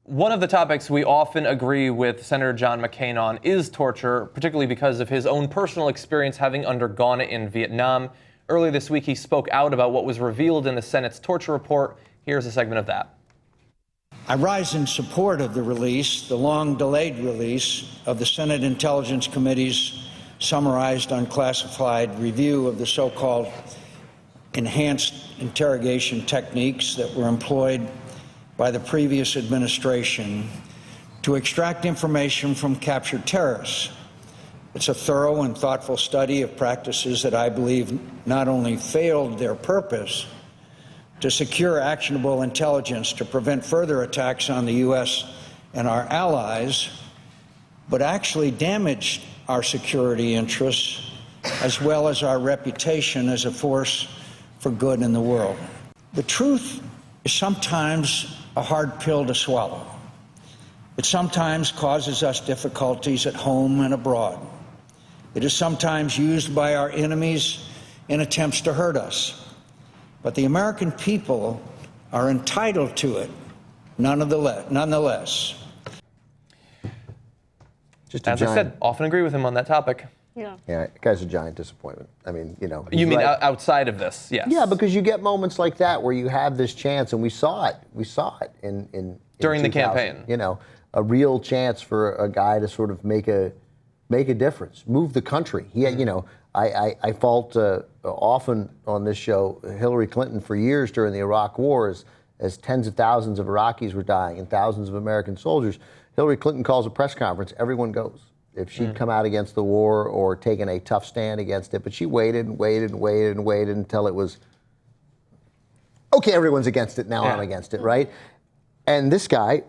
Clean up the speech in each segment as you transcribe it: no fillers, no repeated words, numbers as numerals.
One of the topics we often agree with Senator John McCain on is torture, particularly because of his own personal experience having undergone it in Vietnam. Earlier this week, he spoke out about what was revealed in the Senate's torture report. Here's a segment of that. I rise in support of the release, the long-delayed release, of the Senate Intelligence Committee's summarized unclassified review of the so-called enhanced interrogation techniques that were employed by the previous administration to extract information from captured terrorists. It's a thorough and thoughtful study of practices that I believe not only failed their purpose to secure actionable intelligence to prevent further attacks on the U.S. and our allies, but actually damaged our security interests as well as our reputation as a force for good in the world. The truth is sometimes a hard pill to swallow. It sometimes causes us difficulties at home and abroad. It is sometimes used by our enemies in attempts to hurt us. But the American people are entitled to it, nonetheless. As I said, often agree with him on that topic. Yeah, the guy's a giant disappointment. I mean, you know. You mean outside of this? Yes. Yeah, because you get moments like that where you have this chance, and we saw it. We saw it in during the campaign. You know, a real chance for a guy to sort of make a difference, move the country. He had, you know, I fault often on this show Hillary Clinton for years during the Iraq War as tens of thousands of Iraqis were dying and thousands of American soldiers. Hillary Clinton calls a press conference, everyone goes. If she'd come out against the war or taken a tough stand against it, but she waited and waited and waited and waited until it was, okay, everyone's against it, now I'm against it, right? And this guy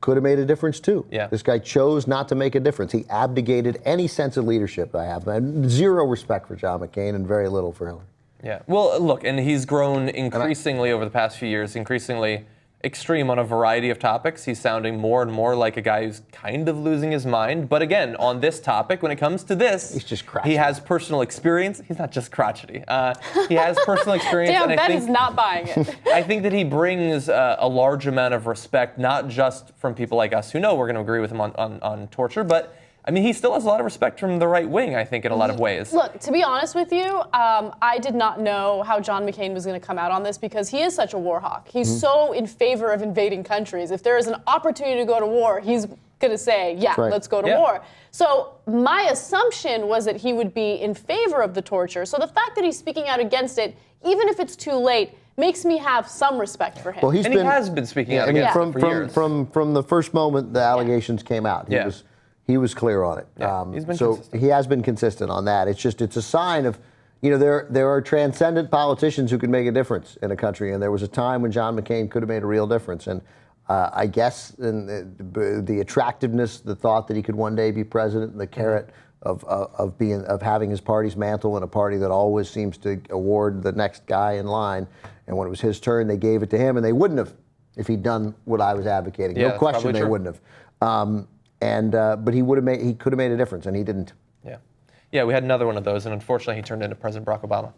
could have made a difference too. Yeah. This guy chose not to make a difference. He abdicated any sense of leadership I have. I have zero respect for John McCain and very little for Hillary. Yeah, well, look, and he's grown increasingly over the past few years, increasingly extreme on a variety of topics. He's sounding more and more like a guy who's kind of losing his mind. But again, on this topic, when it comes to this, he's just crotchety. He has personal experience. He's not just crotchety. He has personal experience. Damn, and Ben is not buying it. I think that he brings a large amount of respect, not just from people like us who know we're going to agree with him on torture, but I mean, he still has a lot of respect from the right wing, I think, in a lot of ways. Look, to be honest with you, I did not know how John McCain was going to come out on this because he is such a war hawk. He's so in favor of invading countries. If there is an opportunity to go to war, he's going to say, let's go to war. So my assumption was that he would be in favor of the torture. So the fact that he's speaking out against it, even if it's too late, makes me have some respect for him. Well, he has been speaking out against it for years. From the first moment the allegations came out. He was clear on it. He's been consistent. He has been consistent on that. It's a sign of, you know, there are transcendent politicians who can make a difference in a country, and there was a time when John McCain could have made a real difference. And I guess the attractiveness, the thought that he could one day be president, and the carrot of having his party's mantle in a party that always seems to award the next guy in line. And when it was his turn, they gave it to him, and they wouldn't have if he'd done what I was advocating. No question, they wouldn't have. But he could have made a difference, and he didn't. Yeah, we had another one of those, and unfortunately, he turned into President Barack Obama.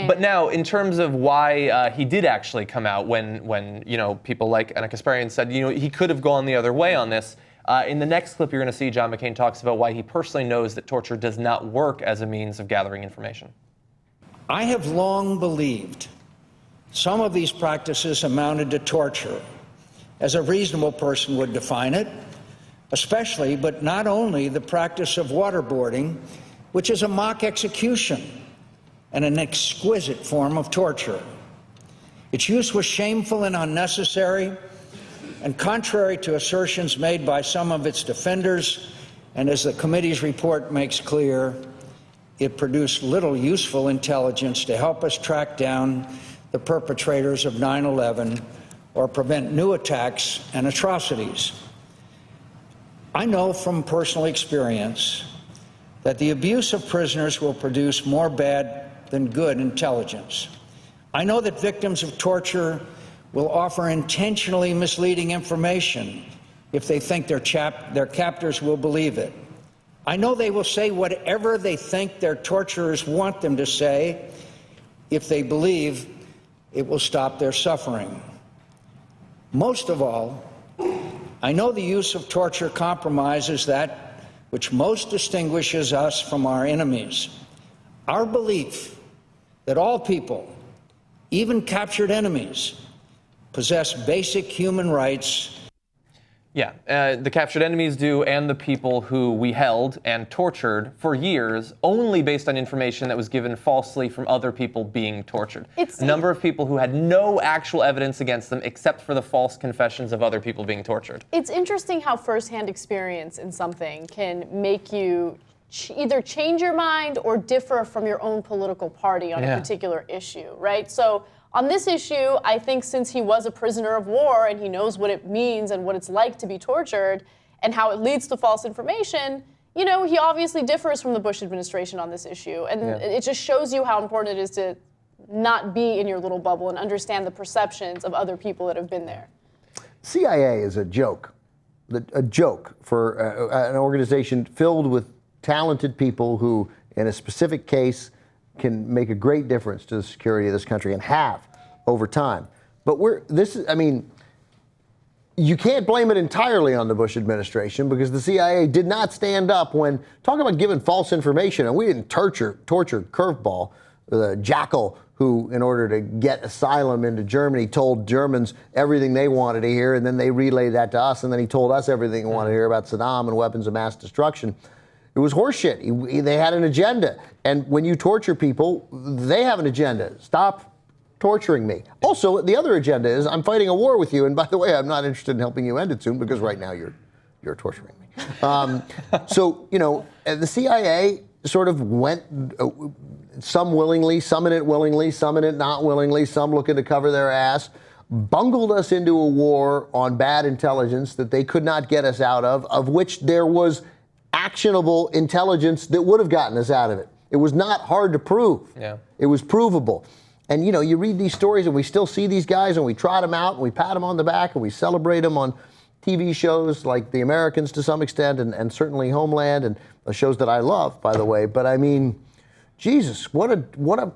But now, in terms of why he did actually come out, when you know people like Anna Kasparian said, you know, he could have gone the other way on this. In the next clip, you're going to see John McCain talks about why he personally knows that torture does not work as a means of gathering information. I have long believed some of these practices amounted to torture, as a reasonable person would define it. Especially, but not only, the practice of waterboarding, which is a mock execution and an exquisite form of torture. Its use was shameful and unnecessary, and contrary to assertions made by some of its defenders, and as the committee's report makes clear, it produced little useful intelligence to help us track down the perpetrators of 9/11 or prevent new attacks and atrocities. I know from personal experience that the abuse of prisoners will produce more bad than good intelligence. I know that victims of torture will offer intentionally misleading information if they think their captors will believe it. I know they will say whatever they think their torturers want them to say if they believe it will stop their suffering. Most of all, I know the use of torture compromises that which most distinguishes us from our enemies. Our belief that all people, even captured enemies, possess basic human rights. Yeah, the captured enemies do, and the people who we held and tortured for years, only based on information that was given falsely from other people being tortured. A number of people who had no actual evidence against them except for the false confessions of other people being tortured. It's interesting how firsthand experience in something can make you either change your mind or differ from your own political party on a particular issue, right? So on this issue, I think since he was a prisoner of war and he knows what it means and what it's like to be tortured and how it leads to false information, you know, he obviously differs from the Bush administration on this issue. And it just shows you how important it is to not be in your little bubble and understand the perceptions of other people that have been there. CIA is a joke for an organization filled with talented people who, in a specific case, can make a great difference to the security of this country and have over time. But you can't blame it entirely on the Bush administration because the CIA did not stand up when, talking about giving false information, and we didn't torture Curveball, the jackal who, in order to get asylum into Germany, told Germans everything they wanted to hear, and then they relayed that to us, and then he told us everything we wanted to hear about Saddam and weapons of mass destruction. It was horseshit. They had an agenda. And when you torture people, they have an agenda. Stop torturing me. Also, the other agenda is I'm fighting a war with you. And by the way, I'm not interested in helping you end it soon because right now you're torturing me. So, you know, the CIA sort of went, some willingly, some in it willingly, some in it not willingly, some looking to cover their ass, bungled us into a war on bad intelligence that they could not get us out of which there was actionable intelligence that would have gotten us out of it. It was not hard to prove. Yeah. It was provable. And, you know, you read these stories and we still see these guys and we trot them out and we pat them on the back and we celebrate them on TV shows like The Americans to some extent and certainly Homeland and the shows that I love, by the way. But, I mean, Jesus, what a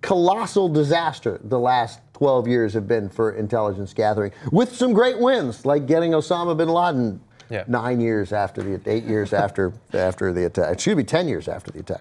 colossal disaster the last 12 years have been for intelligence gathering with some great wins like getting Osama bin Laden 9 years after 8 years after the attack. Excuse me, 10 years after the attack.